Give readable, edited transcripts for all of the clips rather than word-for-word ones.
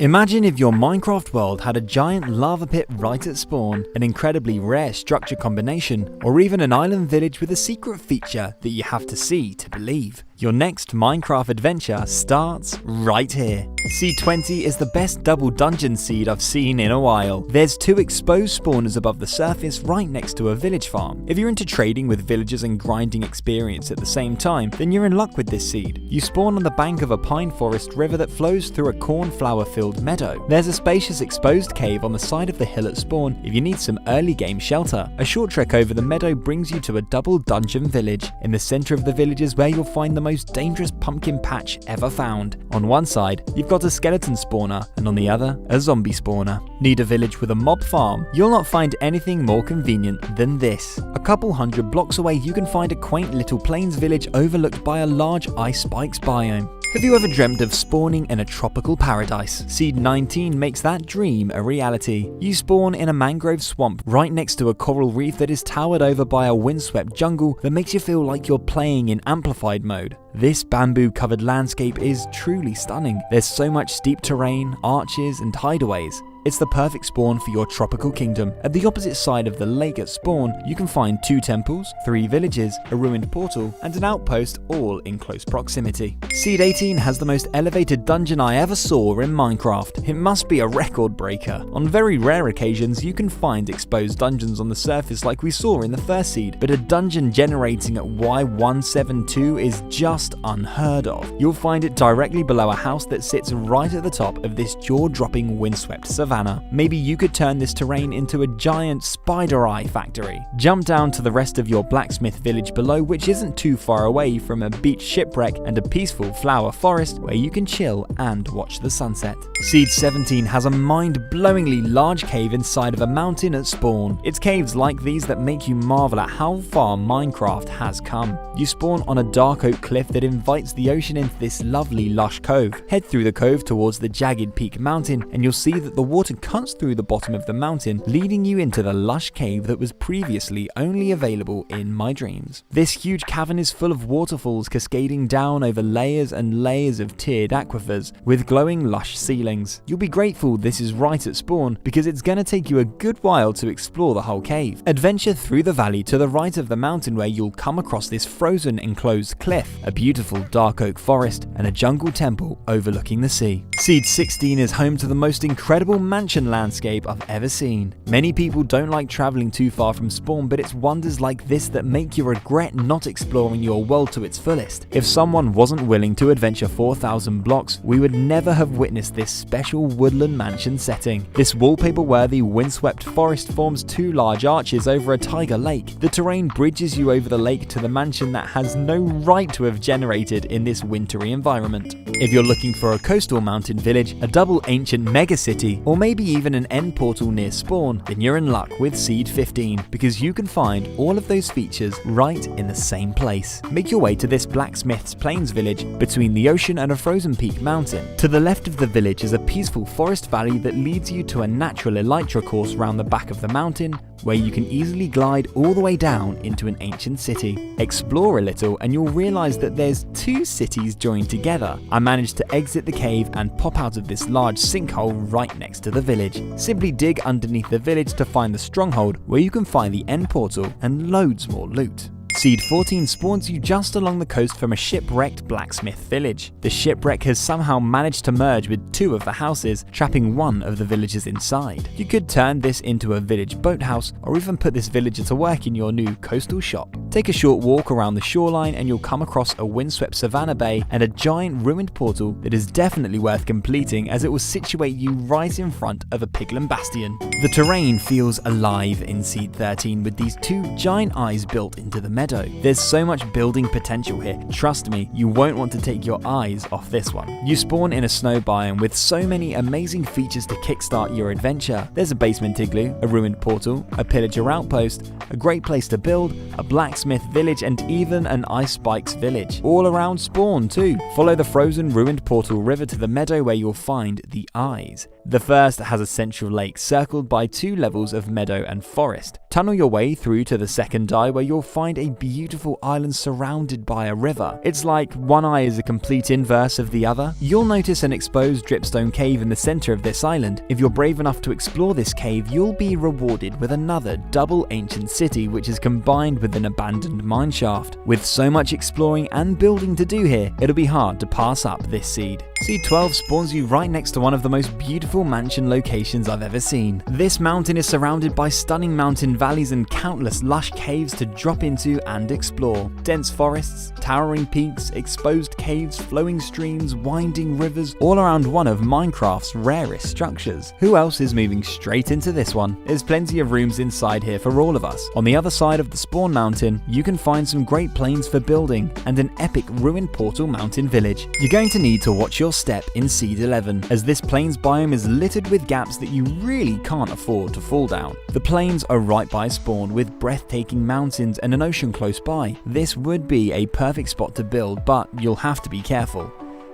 Imagine if your Minecraft world had a giant lava pit right at spawn, an incredibly rare structure combination, or even an island village with a secret feature that you have to see to believe. Your next Minecraft adventure starts right here. Seed 20 is the best double dungeon seed I've seen in a while. There's 2 exposed spawners above the surface right next to a village farm. If you're into trading with villagers and grinding experience at the same time, then you're in luck with this seed. You spawn on the bank of a pine forest river that flows through a cornflower filled meadow. There's a spacious exposed cave on the side of the hill at spawn if you need some early game shelter. A short trek over the meadow brings you to a double dungeon village. In the center of the village is where you'll find the most dangerous pumpkin patch ever found. On one side, you've got a skeleton spawner, and on the other, a zombie spawner. Need a village with a mob farm? You'll not find anything more convenient than this. A couple hundred blocks away, you can find a quaint little plains village overlooked by a large ice spikes biome. Have you ever dreamt of spawning in a tropical paradise? Seed 19 makes that dream a reality. You spawn in a mangrove swamp right next to a coral reef that is towered over by a windswept jungle that makes you feel like you're playing in amplified mode. This bamboo-covered landscape is truly stunning. There's so much steep terrain, arches, and hideaways. It's the perfect spawn for your tropical kingdom. At the opposite side of the lake at spawn, you can find 2 temples, 3 villages, a ruined portal, and an outpost all in close proximity. Seed 18 has the most elevated dungeon I ever saw in Minecraft. It must be a record breaker. On very rare occasions, you can find exposed dungeons on the surface like we saw in the first seed, but a dungeon generating at Y172 is just unheard of. You'll find it directly below a house that sits right at the top of this jaw-dropping windswept savannah. Maybe you could turn this terrain into a giant spider eye factory. Jump down to the rest of your blacksmith village below, which isn't too far away from a beach shipwreck and a peaceful flower forest where you can chill and watch the sunset. Seed 17 has a mind-blowingly large cave inside of a mountain at spawn. It's caves like these that make you marvel at how far Minecraft has come. You spawn on a dark oak cliff that invites the ocean into this lovely lush cove. Head through the cove towards the jagged peak mountain and you'll see that the water cuts through the bottom of the mountain, leading you into the lush cave that was previously only available in my dreams. This huge cavern is full of waterfalls cascading down over layers and layers of tiered aquifers with glowing lush ceilings. You'll be grateful this is right at spawn because it's gonna take you a good while to explore the whole cave. Adventure through the valley to the right of the mountain where you'll come across this frozen enclosed cliff, a beautiful dark oak forest, and a jungle temple overlooking the sea. Seed 16 is home to the most incredible mansion landscape I've ever seen. Many people don't like traveling too far from spawn, but it's wonders like this that make you regret not exploring your world to its fullest. If someone wasn't willing to adventure 4,000 blocks, we would never have witnessed this special woodland mansion setting. This wallpaper-worthy windswept forest forms 2 large arches over a tiger lake. The terrain bridges you over the lake to the mansion that has no right to have generated in this wintry environment. If you're looking for a coastal mountain village, a double ancient megacity, or maybe even an end portal near spawn, then you're in luck with Seed 15 because you can find all of those features right in the same place. Make your way to this blacksmith's plains village between the ocean and a frozen peak mountain. To the left of the village is a peaceful forest valley that leads you to a natural elytra course round the back of the mountain where you can easily glide all the way down into an ancient city. Explore a little and you'll realize that there's 2 cities joined together. I managed to exit the cave and pop out of this large sinkhole right next to the village. Simply dig underneath the village to find the stronghold where you can find the end portal and loads more loot. Seed 14 spawns you just along the coast from a shipwrecked blacksmith village. The shipwreck has somehow managed to merge with 2 of the houses, trapping 1 of the villagers inside. You could turn this into a village boathouse or even put this villager to work in your new coastal shop. Take a short walk around the shoreline and you'll come across a windswept savanna bay and a giant ruined portal that is definitely worth completing as it will situate you right in front of a piglin bastion. The terrain feels alive in Seed 13 with these 2 giant eyes built into the meadow. There's so much building potential here. Trust me, you won't want to take your eyes off this one. You spawn in a snow biome with so many amazing features to kickstart your adventure. There's a basement igloo, a ruined portal, a pillager outpost, a great place to build, a blacksmith village, and even an ice spikes village. All around spawn too. Follow the frozen ruined portal river to the meadow where you'll find the eyes. The first has a central lake circled by 2 levels of meadow and forest. Tunnel your way through to the second eye where you'll find a beautiful island surrounded by a river. It's like one eye is a complete inverse of the other. You'll notice an exposed dripstone cave in the center of this island. If you're brave enough to explore this cave, you'll be rewarded with another double ancient city which is combined with an abandoned mineshaft. With so much exploring and building to do here, it'll be hard to pass up this seed. Seed 12 spawns you right next to one of the most beautiful mansion locations I've ever seen. This mountain is surrounded by stunning mountain valleys and countless lush caves to drop into and explore. Dense forests, towering peaks, exposed caves, flowing streams, winding rivers, all around one of Minecraft's rarest structures. Who else is moving straight into this one? There's plenty of rooms inside here for all of us. On the other side of the spawn mountain, you can find some great plains for building and an epic ruined portal mountain village. You're going to need to watch your step in Seed 11, as this plains biome is littered with gaps that you really can't afford to fall down. The plains are right by spawn with breathtaking mountains and an ocean close by. This would be a perfect spot to build, but you'll have to be careful.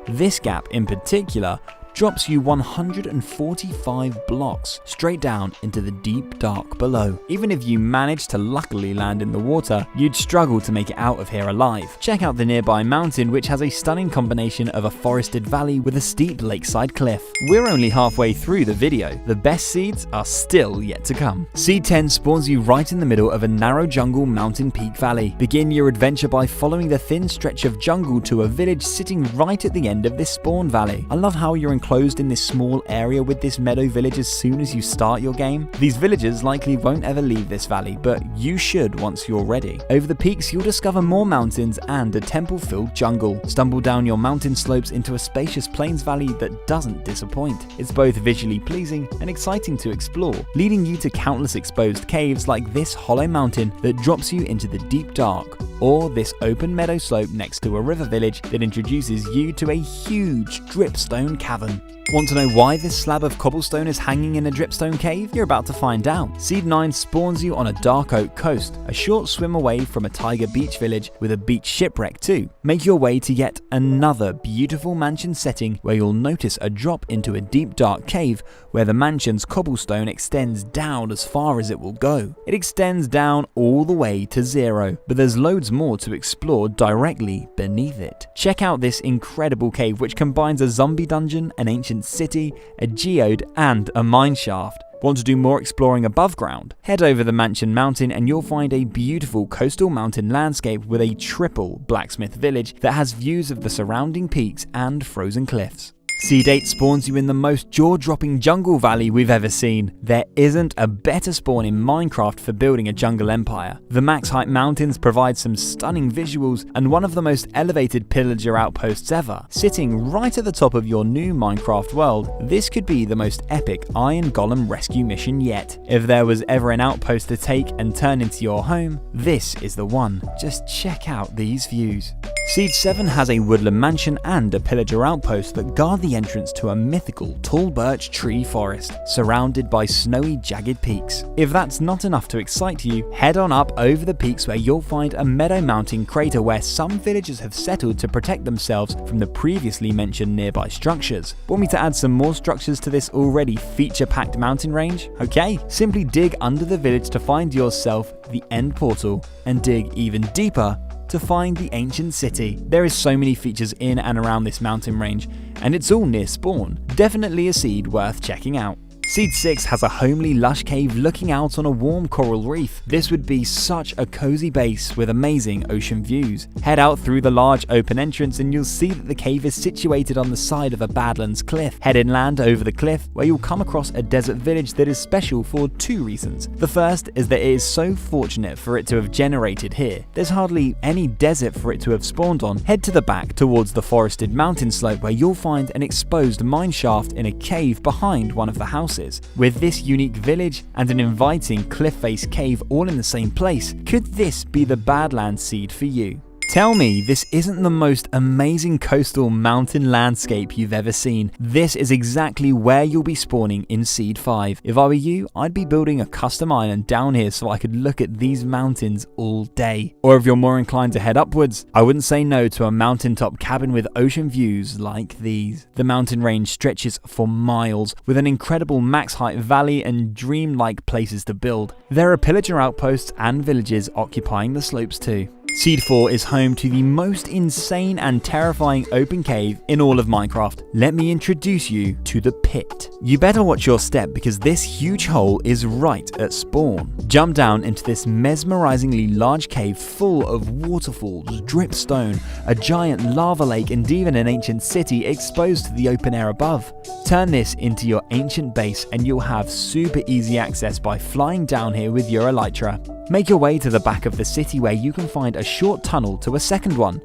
This gap in particular drops you 145 blocks straight down into the deep dark below. Even if you manage to luckily land in the water, you'd struggle to make it out of here alive. Check out the nearby mountain, which has a stunning combination of a forested valley with a steep lakeside cliff. We're only halfway through the video. The best seeds are still yet to come. Seed 10 spawns you right in the middle of a narrow jungle mountain peak valley. Begin your adventure by following the thin stretch of jungle to a village sitting right at the end of this spawn valley. I love how you're enclosed in this small area with this meadow village as soon as you start your game. These villagers likely won't ever leave this valley, but you should once you're ready. Over the peaks you'll discover more mountains and a temple-filled jungle. Stumble down your mountain slopes into a spacious plains valley that doesn't disappoint. It's both visually pleasing and exciting to explore, leading you to countless exposed caves like this hollow mountain that drops you into the deep dark, or this open meadow slope next to a river village that introduces you to a huge dripstone cavern. Want to know why this slab of cobblestone is hanging in a dripstone cave? You're about to find out. Seed 9 spawns you on a dark oak coast, a short swim away from a tiger beach village with a beach shipwreck too. Make your way to yet another beautiful mansion setting where you'll notice a drop into a deep dark cave where the mansion's cobblestone extends down as far as it will go. It extends down all the way to 0, but there's loads more to explore directly beneath it. Check out this incredible cave which combines a zombie dungeon, an ancient city, a geode, and a mineshaft. Want to do more exploring above ground? Head over the Mansion Mountain and you'll find a beautiful coastal mountain landscape with a triple blacksmith village that has views of the surrounding peaks and frozen cliffs. Seed 8 spawns you in the most jaw-dropping jungle valley we've ever seen. There isn't a better spawn in Minecraft for building a jungle empire. The max height mountains provide some stunning visuals and one of the most elevated pillager outposts ever. Sitting right at the top of your new Minecraft world, this could be the most epic Iron Golem rescue mission yet. If there was ever an outpost to take and turn into your home, this is the one. Just check out these views. Seed 7 has a woodland mansion and a pillager outpost that guard the entrance to a mythical tall birch tree forest, surrounded by snowy jagged peaks. If that's not enough to excite you, head on up over the peaks where you'll find a meadow mountain crater where some villagers have settled to protect themselves from the previously mentioned nearby structures. Want me to add some more structures to this already feature-packed mountain range? Okay, simply dig under the village to find yourself the end portal, and dig even deeper to find the ancient city. There is so many features in and around this mountain range, and it's all near spawn. Definitely a seed worth checking out. Seed 6 has a homely lush cave looking out on a warm coral reef. This would be such a cozy base with amazing ocean views. Head out through the large open entrance and you'll see that the cave is situated on the side of a Badlands cliff. Head inland over the cliff where you'll come across a desert village that is special for 2 reasons. The first is that it is so fortunate for it to have generated here. There's hardly any desert for it to have spawned on. Head to the back towards the forested mountain slope where you'll find an exposed mine shaft in a cave behind one of the houses. With this unique village and an inviting cliff face cave all in the same place, could this be the Badlands seed for you? Tell me this isn't the most amazing coastal mountain landscape you've ever seen. This is exactly where you'll be spawning in Seed 5. If I were you, I'd be building a custom island down here so I could look at these mountains all day. Or if you're more inclined to head upwards, I wouldn't say no to a mountaintop cabin with ocean views like these. The mountain range stretches for miles, with an incredible max height valley and dreamlike places to build. There are pillager outposts and villages occupying the slopes too. Seed 4 is home to the most insane and terrifying open cave in all of Minecraft. Let me introduce you to the pit. You better watch your step because this huge hole is right at spawn. Jump down into this mesmerizingly large cave full of waterfalls, drip stone, a giant lava lake and even an ancient city exposed to the open air above. Turn this into your ancient base and you'll have super easy access by flying down here with your elytra. Make your way to the back of the city where you can find a short tunnel to a second one.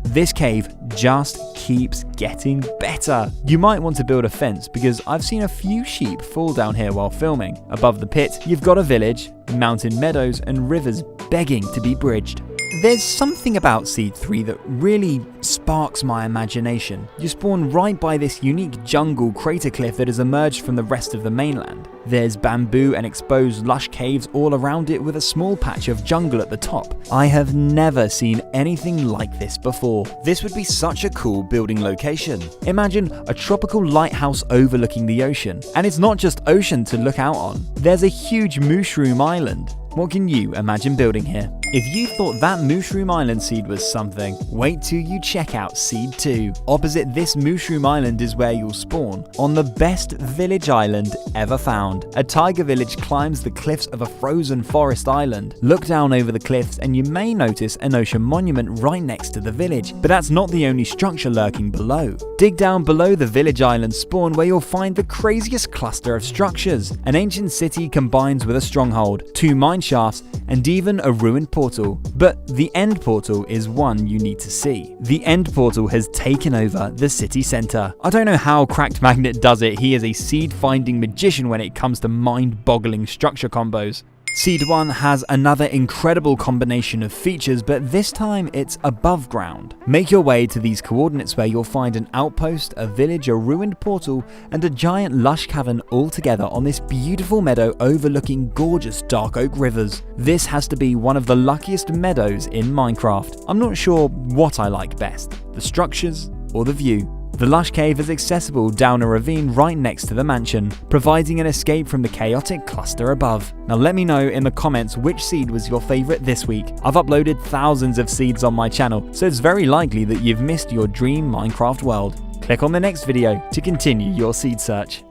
This cave just keeps getting better. You might want to build a fence because I've seen a few sheep fall down here while filming. Above the pit, you've got a village, mountain meadows and rivers begging to be bridged. There's something about Seed 3 that really sparks my imagination. You spawn right by this unique jungle crater cliff that has emerged from the rest of the mainland. There's bamboo and exposed lush caves all around it with a small patch of jungle at the top. I have never seen anything like this before. This would be such a cool building location. Imagine a tropical lighthouse overlooking the ocean. And it's not just ocean to look out on. There's a huge mushroom island. What can you imagine building here? If you thought that Mushroom Island seed was something, wait till you check out Seed 2. Opposite this Mushroom Island is where you'll spawn, on the best village island ever found. A tiger village climbs the cliffs of a frozen forest island. Look down over the cliffs and you may notice an ocean monument right next to the village, but that's not the only structure lurking below. Dig down below the village island spawn where you'll find the craziest cluster of structures. An ancient city combines with a stronghold, 2 mine shafts, and even a ruined portal. But the end portal is one you need to see. The end portal has taken over the city center. I don't know how Cracked Magnet does it. He is a seed-finding magician when it comes to mind-boggling structure combos. Seed 1 has another incredible combination of features, but this time it's above ground. Make your way to these coordinates where you'll find an outpost, a village, a ruined portal, and a giant lush cavern all together on this beautiful meadow overlooking gorgeous dark oak rivers. This has to be one of the luckiest meadows in Minecraft. I'm not sure what I like best, the structures or the view. The lush cave is accessible down a ravine right next to the mansion, providing an escape from the chaotic cluster above. Now let me know in the comments which seed was your favourite this week. I've uploaded thousands of seeds on my channel, so it's very likely that you've missed your dream Minecraft world. Click on the next video to continue your seed search.